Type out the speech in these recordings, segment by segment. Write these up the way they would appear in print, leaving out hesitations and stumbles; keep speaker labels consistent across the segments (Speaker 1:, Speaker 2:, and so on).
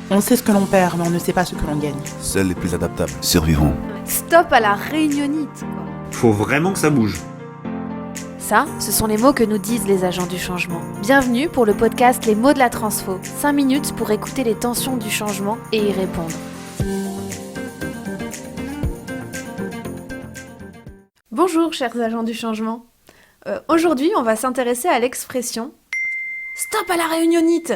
Speaker 1: On sait ce que l'on perd, mais on ne sait pas ce que l'on gagne.
Speaker 2: Seuls les plus adaptables survivront.
Speaker 3: Stop à la réunionnite, quoi.
Speaker 4: Faut vraiment que ça bouge.
Speaker 3: Ça, ce sont les mots que nous disent les agents du changement. Bienvenue pour le podcast Les mots de la transfo. 5 minutes pour écouter les tensions du changement et y répondre. Bonjour chers agents du changement. Aujourd'hui, on va s'intéresser à l'expression « Stop à la réunionnite ».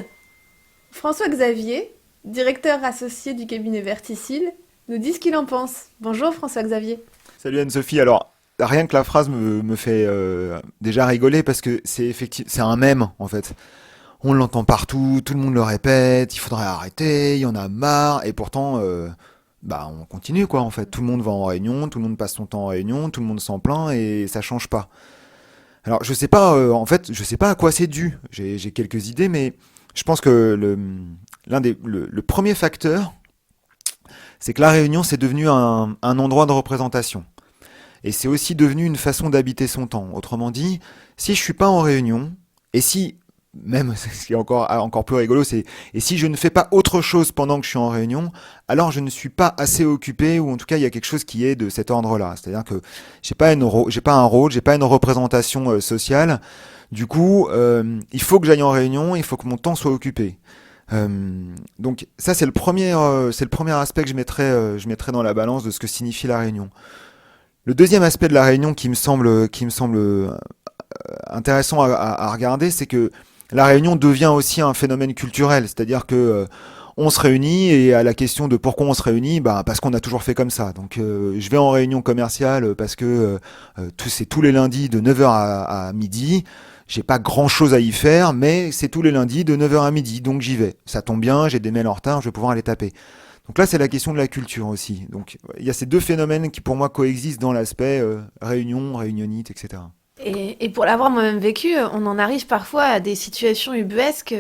Speaker 3: François Xavier, directeur associé du cabinet Verticil, nous dit ce qu'il en pense. Bonjour François Xavier.
Speaker 5: Salut Anne-Sophie, alors rien que la phrase me fait déjà rigoler parce que c'est un mème en fait. On l'entend partout, tout le monde le répète, il faudrait arrêter, il y en a marre, et pourtant on continue quoi en fait. Tout le monde va en réunion, tout le monde passe son temps en réunion, tout le monde s'en plaint et ça change pas. Alors je sais pas je sais pas à quoi c'est dû, j'ai quelques idées, mais je pense que le premier facteur, c'est que la réunion c'est devenu un endroit de représentation. Et c'est aussi devenu une façon d'habiter son temps. Autrement dit, si je suis pas en réunion, et si, même ce qui est encore plus rigolo, c'est et si je ne fais pas autre chose pendant que je suis en réunion, alors je ne suis pas assez occupé, ou en tout cas il y a quelque chose qui est de cet ordre-là. C'est-à-dire que j'ai pas un rôle, j'ai pas une représentation sociale. Du coup, il faut que j'aille en réunion, il faut que mon temps soit occupé. Donc ça c'est le premier aspect que je mettrais dans la balance de ce que signifie la réunion. Le deuxième aspect de la réunion qui me semble intéressant à regarder, c'est que la réunion devient aussi un phénomène culturel, c'est-à-dire que on se réunit et à la question de pourquoi on se réunit, parce qu'on a toujours fait comme ça. Donc je vais en réunion commerciale parce que c'est tous les lundis de 9h à midi. J'ai pas grand chose à y faire, mais c'est tous les lundis de 9h à midi, donc j'y vais. Ça tombe bien, j'ai des mails en retard, je vais pouvoir les taper. Donc là, c'est la question de la culture aussi. Donc il y a ces deux phénomènes qui, pour moi, coexistent dans l'aspect réunion, réunionnite, etc.
Speaker 3: Et pour l'avoir moi-même vécu, on en arrive parfois à des situations ubuesques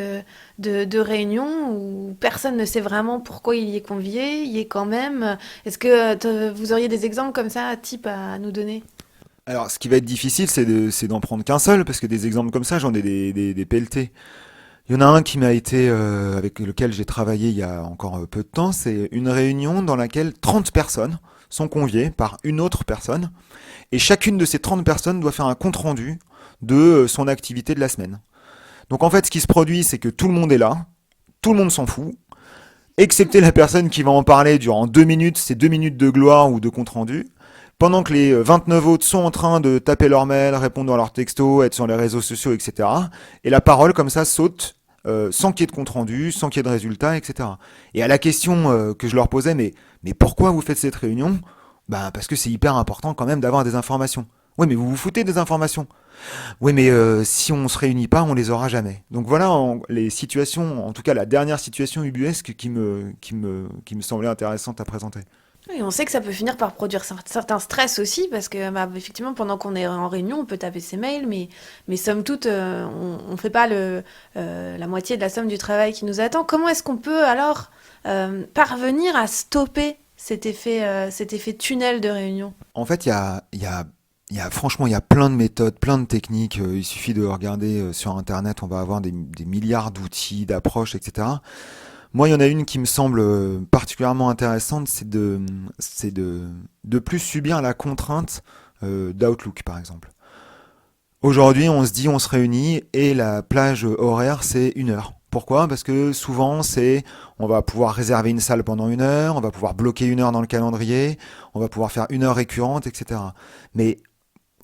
Speaker 3: de réunions où personne ne sait vraiment pourquoi il y est convié, il y est quand même. Est-ce que vous auriez des exemples comme ça, type à nous donner ?
Speaker 5: Alors, ce qui va être difficile, c'est d'en prendre qu'un seul, parce que des exemples comme ça, j'en ai des pelletés. Il y en a un qui m'a été, avec lequel j'ai travaillé il y a encore peu de temps, c'est une réunion dans laquelle 30 personnes sont conviées par une autre personne, et chacune de ces 30 personnes doit faire un compte-rendu de son activité de la semaine. Donc en fait, ce qui se produit, c'est que tout le monde est là, tout le monde s'en fout, excepté la personne qui va en parler durant 2 minutes, c'est 2 minutes de gloire ou de compte-rendu, pendant que les 29 autres sont en train de taper leur mail, répondre à leurs textos, être sur les réseaux sociaux, etc. Et la parole, comme ça, saute sans qu'il y ait de compte-rendu, sans qu'il y ait de résultats, etc. Et à la question que je leur posais, mais pourquoi vous faites cette réunion ? Parce que c'est hyper important quand même d'avoir des informations. Oui, mais vous vous foutez des informations. Oui, mais si on se réunit pas, on les aura jamais. Donc voilà les situations, en tout cas la dernière situation ubuesque qui me semblait intéressante à présenter.
Speaker 3: Et on sait que ça peut finir par produire certains stress aussi, parce que effectivement, pendant qu'on est en réunion, on peut taper ses mails, mais somme toute, on ne fait pas la moitié de la somme du travail qui nous attend. Comment est-ce qu'on peut alors parvenir à stopper cet effet tunnel de réunion ?
Speaker 5: En fait, franchement, il y a plein de méthodes, plein de techniques. Il suffit de regarder sur Internet, on va avoir des milliards d'outils, d'approches, etc. Moi, il y en a une qui me semble particulièrement intéressante, c'est de plus subir la contrainte d'Outlook, par exemple. Aujourd'hui, on se dit, on se réunit et la plage horaire, c'est 1 heure. Pourquoi ? Parce que souvent, on va pouvoir réserver une salle pendant 1 heure, on va pouvoir bloquer 1 heure dans le calendrier, on va pouvoir faire 1 heure récurrente, etc. Mais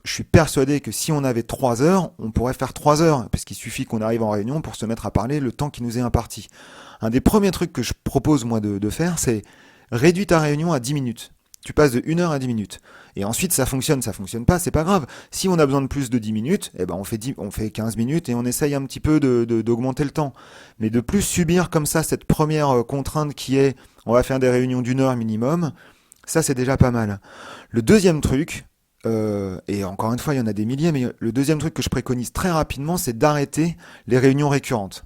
Speaker 5: je suis persuadé que si on avait 3 heures, on pourrait faire 3 heures, parce qu'il suffit qu'on arrive en réunion pour se mettre à parler le temps qui nous est imparti. Un des premiers trucs que je propose moi de faire, c'est réduire ta réunion à 10 minutes. Tu passes de 1 heure à 10 minutes. Et ensuite, ça fonctionne pas, c'est pas grave. Si on a besoin de plus de 10 minutes, on fait 15 minutes et on essaye un petit peu d'augmenter le temps. Mais de plus subir comme ça cette première contrainte qui est, on va faire des réunions d'1 heure minimum, ça c'est déjà pas mal. Le deuxième truc, et encore une fois, il y en a des milliers, mais le deuxième truc que je préconise très rapidement, c'est d'arrêter les réunions récurrentes.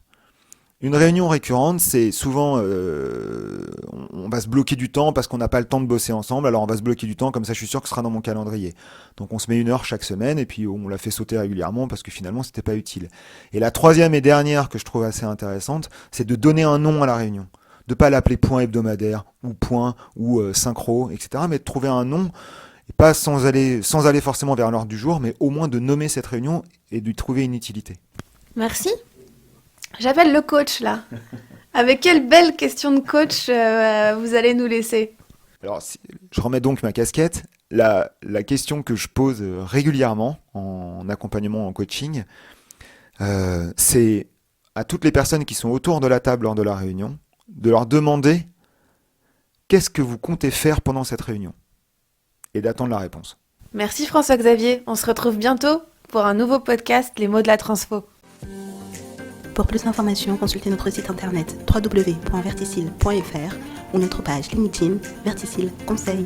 Speaker 5: Une réunion récurrente, c'est souvent, on va se bloquer du temps parce qu'on n'a pas le temps de bosser ensemble, alors on va se bloquer du temps, comme ça je suis sûr que ce sera dans mon calendrier. Donc on se met 1 heure chaque semaine et puis on la fait sauter régulièrement parce que finalement c'était pas utile. Et la troisième et dernière que je trouve assez intéressante, c'est de donner un nom à la réunion. de pas l'appeler point hebdomadaire ou point ou synchro, etc. Mais de trouver un nom, et pas sans aller forcément vers l'ordre du jour, mais au moins de nommer cette réunion et de lui trouver une utilité.
Speaker 3: Merci. J'appelle le coach là. Avec quelle belle question de coach vous allez nous laisser?
Speaker 5: Alors, je remets donc ma casquette. La question que je pose régulièrement en accompagnement, en coaching, c'est à toutes les personnes qui sont autour de la table lors de la réunion, de leur demander qu'est-ce que vous comptez faire pendant cette réunion et d'attendre la réponse.
Speaker 3: Merci François-Xavier. On se retrouve bientôt pour un nouveau podcast, Les mots de la transfo.
Speaker 1: Pour plus d'informations, consultez notre site internet www.verticil.fr ou notre page LinkedIn Verticil Conseil.